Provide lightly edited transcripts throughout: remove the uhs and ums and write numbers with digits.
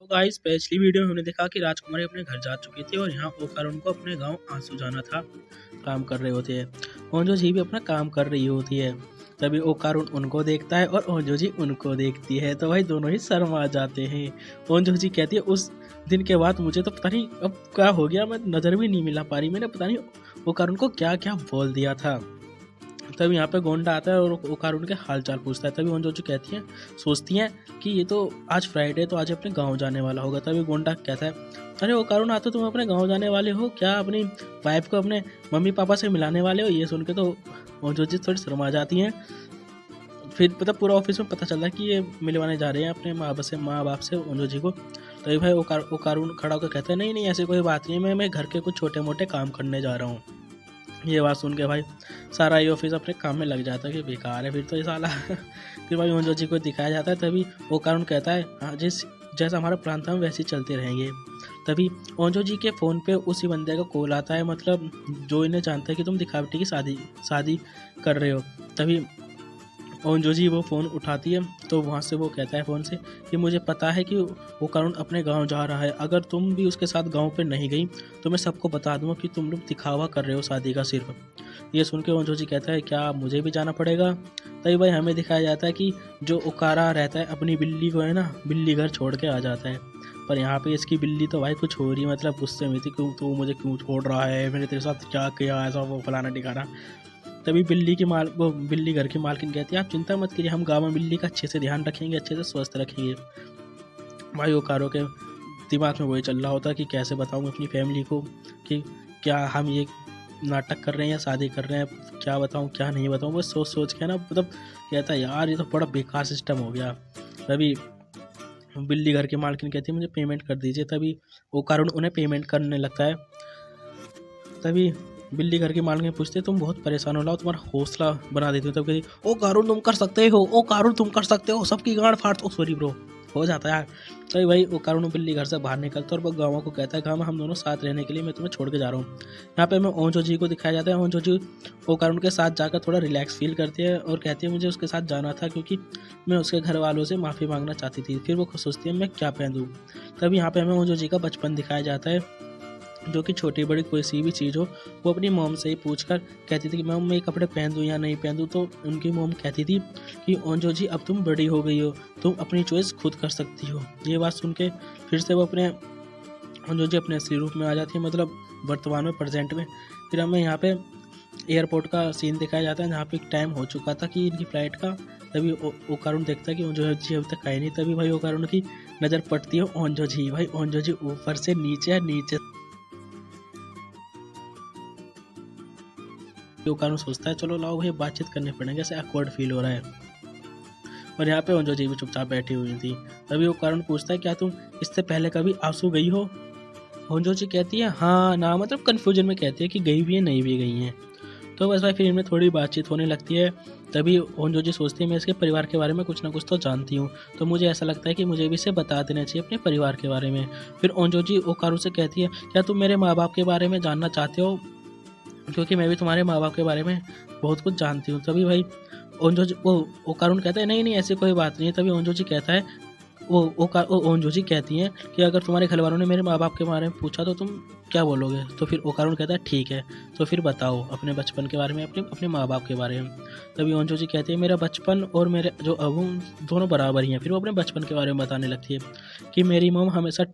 तो गाइस पिछली वीडियो में हमने देखा कि राजकुमारी अपने घर जा चुकी थी और यहाँ ओकार उनको अपने गांव आंसू जाना था। काम कर रहे होते हैं। ओंजो जी भी अपना काम कर रही होती है। तभी ओकार उनको देखता है और ओंजो जी उनको देखती है, तो भाई दोनों ही शर्मा जाते हैं। ओंजो जी कहती है उस दिन के बाद मुझे तो पता नहीं अब क्या हो गया, मैं नज़र भी नहीं मिला पा रही, मैंने पता नहीं ओकार उनको क्या क्या बोल दिया था। तब यहाँ पे गोंडा आता है और ओकार उनके हाल चाल पूछता है। तभी ओंजो जी कहती हैं, सोचती हैं कि ये तो आज फ्राइडे, तो आज अपने गांव जाने वाला होगा। तभी गोंडा कहता है, अरे ओकारुन आते तुम अपने गांव जाने वाले हो क्या, अपनी वाइफ को अपने मम्मी पापा से मिलाने वाले हो। ये सुन के तो ओंजो जी थोड़ी शर्मा जाती हैं। फिर मतलब पूरा ऑफिस में पता चलता है कि ये मिलवाने जा रहे हैं अपने माँ बाप से ओंजो जी को। तभी भाई ओकारुन खड़ा होकर कहता है, नहीं नहीं ऐसी कोई बात नहीं, मैं घर के कुछ छोटे मोटे काम करने जा रहा हूँ। ये बात सुन के भाई सारा ये ऑफिस अपने काम में लग जाता है कि बेकार है फिर तो ये साला। फिर भाई ओंजो जी को दिखाया जाता है। तभी ओकारुन कहता है, हाँ जैसा हमारा प्लान था हम वैसे ही चलते रहेंगे। तभी ओंजो जी के फ़ोन पे उसी बंदे का कॉल आता है, मतलब जो इन्हें जानता है कि तुम दिखावटी की शादी कर रहे हो। तभी ओंजो जी वो फ़ोन उठाती है, तो वहाँ से वो कहता है फ़ोन से कि मुझे पता है कि वो करुण अपने गांव जा रहा है, अगर तुम भी उसके साथ गांव पे नहीं गई तो मैं सबको बता दूंगा कि तुम लोग दिखावा कर रहे हो शादी का सिर्फ। ये सुन के ओंजो जी कहता है, क्या मुझे भी जाना पड़ेगा। तभी भाई हमें दिखाया जाता है कि जो ओकारा रहता है अपनी बिल्ली को है ना, बिल्ली घर छोड़ के आ जाता है। पर यहाँ पे इसकी बिल्ली तो भाई कुछ हो रही, मतलब गुस्से में थी, क्यों तो मुझे क्यों छोड़ रहा है, मैंने तेरे साथ क्या किया, ऐसा वो फलाना ठिकाना। तभी वो बिल्ली घर की मालकिन कहती है, आप चिंता मत कीजिए, हम गाँव में बिल्ली का अच्छे से ध्यान रखेंगे, अच्छे से स्वस्थ रखेंगे। भाई ओकारो के दिमाग में वही चल रहा होता है कि कैसे बताऊँ अपनी फैमिली को कि क्या हम ये नाटक कर रहे हैं या शादी कर रहे हैं, क्या बताऊँ क्या नहीं बताऊँ। वो सोच सोच के ना मतलब कहता है, यार ये तो बड़ा बेकार सिस्टम हो गया। तभी बिल्ली घर की मालकिन कहती है, मुझे पेमेंट कर दीजिए। तभी ओकारो उन्हें पेमेंट करने लगता है। तभी बिल्ली घर की मालकिन पूछते, तुम बहुत परेशान हो, लाओ तुम्हारा हौसला बना देती हूँ। तब कहती, ओ कारून तुम कर सकते हो, ओ कारून तुम कर सकते हो, सबकी गांड फाड़ दो। सॉरी ब्रो, हो जाता है यार। तभी भाई वो कारून बिल्ली घर से बाहर निकलता है और वो गाँव को कहता है, गाँव में हम दोनों साथ रहने के लिए मैं तुम्हें छोड़ के जा रहा हूँ। यहाँ पे मैं ओंजो जी को दिखाया जाता है। ओंजो जी वो कारून के साथ जाकर थोड़ा रिलैक्स फील करती है और कहती है, मुझे उसके साथ जाना था क्योंकि मैं उसके घर वालों से माफ़ी मांगना चाहती थी। फिर वो सोचती है मैं क्या पहनूँ। तभी यहाँ पे हमें ओंजो जी का बचपन दिखाया जाता है, जो कि छोटी बड़ी कोई सी भी चीज़ हो वो अपनी मॉम से ही पूछकर कहती थी कि मॉम मैं ये कपड़े पहन दूँ या नहीं पहन दूँ। तो उनकी मॉम कहती थी कि ओंजो जी अब तुम बड़ी हो गई हो, तुम अपनी चॉइस खुद कर सकती हो। ये बात सुन के फिर से वो अपने ओंजो जी अपने असली रूप में आ जाती है, मतलब वर्तमान में, प्रेजेंट में। फिर हमें यहाँ पे एयरपोर्ट का सीन दिखाया जाता है जहाँ पे टाइम हो चुका था कि इनकी फ़्लाइट का। तभी ओकारुन देखता है कि ओंजो जी अभी तक आए नहीं। तभी भाई ओकारुन की नज़र पड़ती है ओंजो जी। भाई ओंजो जी ऊपर से नीचे नीचे ओकारुन सोचता है, चलो लाओ भाई बातचीत करने पड़ेंगे, ऐसे awkward फील हो रहा है। और यहाँ पे ओंजो जी भी चुपचाप बैठी हुई थी। तभी ओकारुन पूछता है, क्या तुम इससे पहले कभी आंसू गई हो। ओंजो जी कहती है, हाँ ना, मतलब कन्फ्यूजन में कहती है कि गई भी है नहीं भी गई हैं। तो बस भाई फिर इनमें थोड़ी बातचीत होने लगती है। तभी ओंजो जी सोचती है, मैं इसके परिवार के बारे में कुछ ना कुछ तो जानती हूँ, तो मुझे ऐसा लगता है कि मुझे भी इसे बता देना चाहिए अपने परिवार के बारे में। फिर ओंजो जी ओकारुन से कहती है, क्या तुम मेरे माँ बाप के बारे में जानना चाहते हो, क्योंकि मैं भी तुम्हारे माँ बाप के बारे में बहुत कुछ जानती हूँ। तभी भाई ओकारुन कहता है, नहीं नहीं ऐसी कोई बात नहीं है। तभी ओंजो जी कहता है, ओंजो जी कहती हैं कि अगर तुम्हारे घर वालों ने मेरे माँ बाप के बारे में पूछा तो तुम क्या बोलोगे। तो फिर ओकारुन कहता है, ठीक है, तो फिर बताओ अपने बचपन के बारे में, अपने अपने माँ बाप के बारे में। तभी ओंजो जी कहती है, मेरा बचपन और मेरे जो अबू दोनों बराबर ही हैं। फिर वो अपने बचपन के बारे में बताने लगती है कि मेरी मॉम हमेशा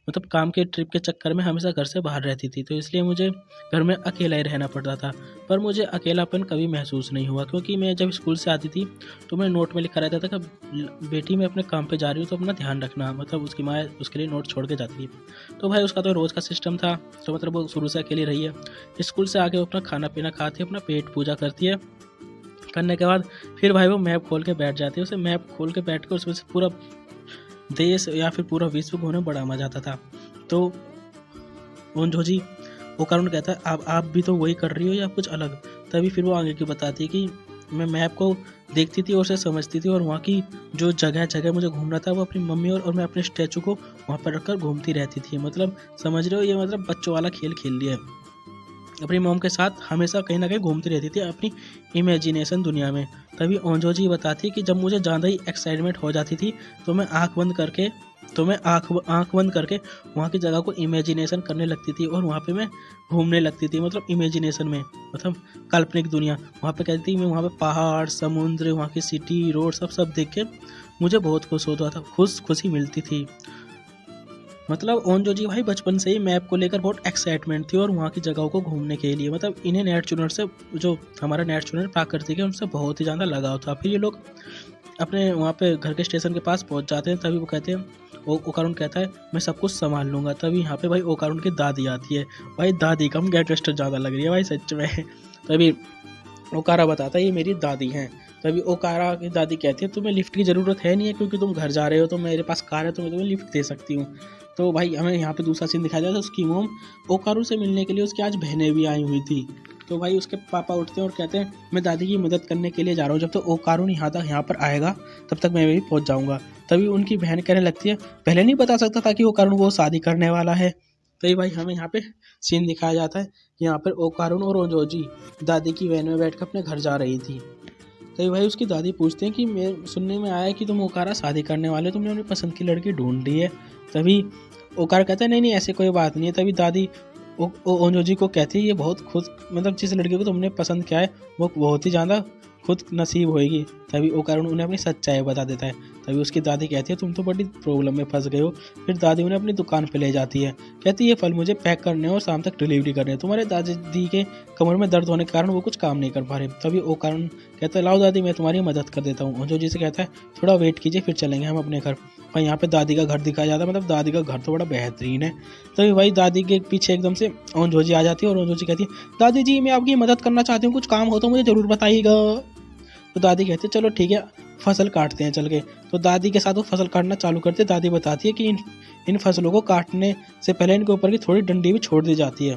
मतलब काम के ट्रिप के चक्कर में हमेशा घर से बाहर रहती थी, तो इसलिए मुझे घर में अकेला ही रहना पड़ता था। पर मुझे अकेलापन कभी महसूस नहीं हुआ, क्योंकि मैं जब स्कूल से आती थी तो मैं नोट में लिखा रहता था कि बेटी मैं अपने काम पे जा रही हूँ तो अपना ध्यान रखना, मतलब उसकी माँ उसके लिए नोट छोड़ के जाती थी। तो भाई उसका तो रोज़ का सिस्टम था, तो मतलब वो शुरू से अकेली रही है। स्कूल से आके वो अपना खाना पीना खाती है, अपना पेट पूजा करती है। करने के बाद फिर भाई वो मैप खोल के बैठ जाती है। उसे मैप खोल के बैठ कर उसमें से पूरा देश या फिर पूरा विश्व घूमने में बड़ा मज़ा आता था। तो ओंजो जी ओकारुन कहता है, आप भी तो वही कर रही हो या कुछ अलग। तभी फिर वो आगे की बताती है कि मैं मैप को देखती थी और उसे समझती थी, और वहाँ की जो जगह जगह मुझे घूमना था वो अपनी मम्मी और मैं अपने स्टैचू को वहाँ पर रखकर घूमती रहती थी। मतलब समझ रहे हो, ये मतलब बच्चों वाला खेल खेल लिया है। अपनी मॉम के साथ हमेशा कहीं ना कहीं घूमती रहती थी अपनी इमेजिनेशन दुनिया में। तभी ओंजो जी बताती कि जब मुझे ज़्यादा ही एक्साइटमेंट हो जाती थी तो मैं आँख बंद करके वहाँ की जगह को इमेजिनेशन करने लगती थी और वहाँ पे मैं घूमने लगती थी, मतलब इमेजिनेशन में, मतलब काल्पनिक दुनिया। वहाँ पे कहती थी मैं वहाँ पे पहाड़, समुद्र, वहाँ की सिटी, रोड सब देख के मुझे बहुत खुश होता था, खुशी मिलती थी। मतलब ओंजो जी भाई बचपन से ही मैप को लेकर बहुत एक्साइटमेंट थी और वहाँ की जगहों को घूमने के लिए, मतलब इन्हें नेचुरल से, जो हमारा नेचुरल प्राकृतिक है, उनसे बहुत ही ज़्यादा लगाव था। फिर ये लोग अपने वहाँ पे घर के स्टेशन के पास पहुँच जाते हैं। तभी वो कहते हैं, ओकारुन कहता है मैं सब कुछ संभाल लूँगा। तभी यहाँ पे भाई ओकारुन की दादी आती है। भाई दादी कम गेट वेस्टर ज़्यादा लग रही है भाई सच में। तभी ओकारा बताता है ये मेरी दादी हैं। तभी ओकारा की दादी कहती है तुम्हें लिफ्ट की ज़रूरत है नहीं है, क्योंकि तुम घर जा रहे हो तो मेरे पास कार है तो मैं तुम्हें लिफ्ट दे सकती हूँ। तो भाई हमें यहाँ पे दूसरा सीन दिखाया जाता है, उसकी मोम ओकारू से मिलने के लिए उसकी आज बहनें भी आई हुई थी। तो भाई उसके पापा उठते हैं और कहते हैं मैं दादी की मदद करने के लिए जा रहा हूँ, जब तक ओकारू यहाँ पर आएगा तब तक मैं भी पहुँच जाऊँगा। तभी उनकी बहन कहने लगती है पहले नहीं बता सकता था कि ओकारू वो शादी करने वाला है। तभी भाई हमें यहाँ पे सीन दिखाया जाता है कि यहाँ पर ओकारुन और ओंजोजी दादी की वैन में बैठकर अपने घर जा रही थी। तभी भाई उसकी दादी पूछते हैं कि मैं सुनने में आया कि तुम ओकारा शादी करने वाले, तुमने अपनी पसंद की लड़की ढूंढ ली है। तभी ओकारा कहता है नहीं ऐसी कोई बात नहीं है। तभी दादी ओंजोजी को कहती है ये बहुत खुद, मतलब जिस लड़की को तुमने पसंद किया है वो बहुत ही ज़्यादा खुद नसीब होएगी। तभी ओकारुन उन्हें अपनी सच्चाई बता देता है। तभी उसकी दादी कहती है तुम तो बड़ी प्रॉब्लम में फंस गए हो। फिर दादी उन्हें अपनी दुकान पे ले जाती है, कहती है ये फल मुझे पैक करने और शाम तक डिलीवरी करने। तुम्हारे दादी के कमर में दर्द होने के कारण वो कुछ काम नहीं कर पा रहे। तभी ओकारुन कहता है लाओ दादी मैं तुम्हारी मदद कर देता हूँ। ओंजोजी से कहता है थोड़ा वेट कीजिए फिर चलेंगे हम अपने घर। और यहाँ पे दादी का घर दिखाया जाता है, मतलब दादी का घर तो बड़ा बेहतरीन है। तभी भाई दादी के पीछे एकदम से ओंजोजी आ जाती है और ओंजोजी कहती है दादी जी मैं आपकी मदद करना चाहती हूँ, कुछ काम हो तो मुझे ज़रूर बताइएगा। तो दादी कहती है चलो ठीक है फसल काटते हैं चल के। तो दादी के साथ वो फसल काटना चालू करते। दादी बताती है कि इन फसलों को काटने से पहले इनके ऊपर की थोड़ी डंडी भी छोड़ दी जाती है।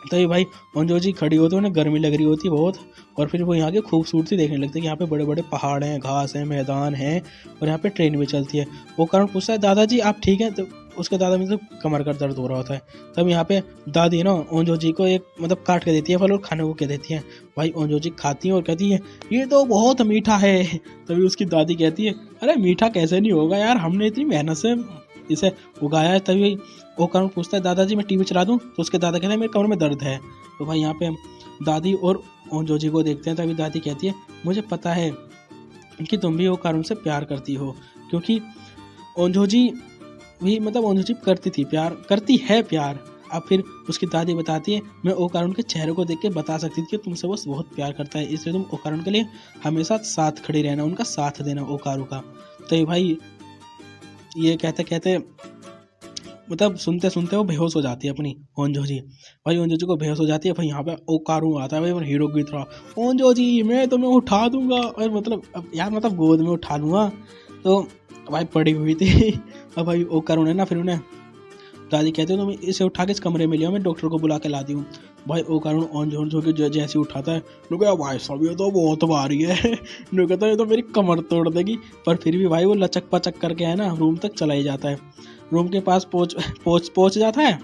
तभी भाई ओंजोजी खड़ी होती है, उन्हें गर्मी लग रही होती है बहुत, और फिर वो यहाँ की खूबसूरती देखने लगते हैं कि यहाँ पे बड़े बड़े पहाड़ हैं, घास है, मैदान है और यहाँ पे ट्रेन भी चलती है। वो कारण पूछता है दादाजी आप ठीक हैं? तो उसके दादा में तो कमर का दर्द हो रहा होता है। तब यहाँ पे दादी ना ओंजोजी को एक मतलब काट के देती है फल और खाने को कह देती है। भाई ओंजोजी खाती है और कहती है ये तो बहुत मीठा है। तभी उसकी दादी कहती है अरे मीठा कैसे नहीं होगा यार, हमने इतनी मेहनत से इसे उगाया है। तभी ओकारुन पूछता है दादाजी मैं टीवी चला दूं? तो उसके दादा कहते हैं मेरे कमर में दर्द है। तो भाई यहाँ पे हम दादी और ओंजोजी को देखते हैं। तभी दादी कहती है मुझे पता है कि तुम भी ओकारुन से प्यार करती हो, क्योंकि ओंजोजी भी मतलब ओंजोजी करती है प्यार। अब फिर उसकी दादी बताती है मैं ओकारुन के चेहरे को देख के बता सकती थी कि तुमसे वो बहुत प्यार करता है, इसलिए तुम ओकारुन के लिए हमेशा साथ खड़ी रहना, उनका साथ देना ओकारू का। तो भाई ये कहते कहते मतलब सुनते सुनते वो बेहोश हो जाती है अपनी ओंजोजी। भाई ओंजोजी को बेहोश हो जाती है। भाई यहाँ पे ओकारू आता है भाई हीरो की तरह, ओंजोजी मैं तुम्हें उठा दूंगा, और मतलब अब यार मतलब गोद में उठा लूँगा। तो भाई पड़ी हुई थी। अब भाई ओकारू ने ना फिर उन्हें दादी कहते हो तुम इसे उठा के इस कमरे में लिया, मैं डॉक्टर को बुला के ला दी हूँ। भाई ओकारुन ओंजो के जैसे उठाता है लोग भाई साहब ये तो बहुत भारी है। लोग कहता है ये तो मेरी कमर तोड़ देगी। पर फिर भी भाई वो लचक पचक करके है ना रूम तक चला ही जाता है। रूम के पास पहुंच जाता है।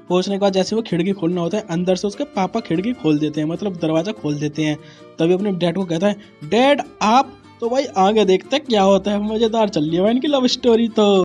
पहुंचने के बाद जैसे वो खिड़की खोलना होता है अंदर से उसके पापा खिड़की खोल देते हैं, मतलब दरवाजा खोल देते हैं। तभी अपने डैड को कहता है डैड आप। तो भाई आगे देखते क्या होता है, मजेदार चल रही है भाई इनकी लव स्टोरी तो।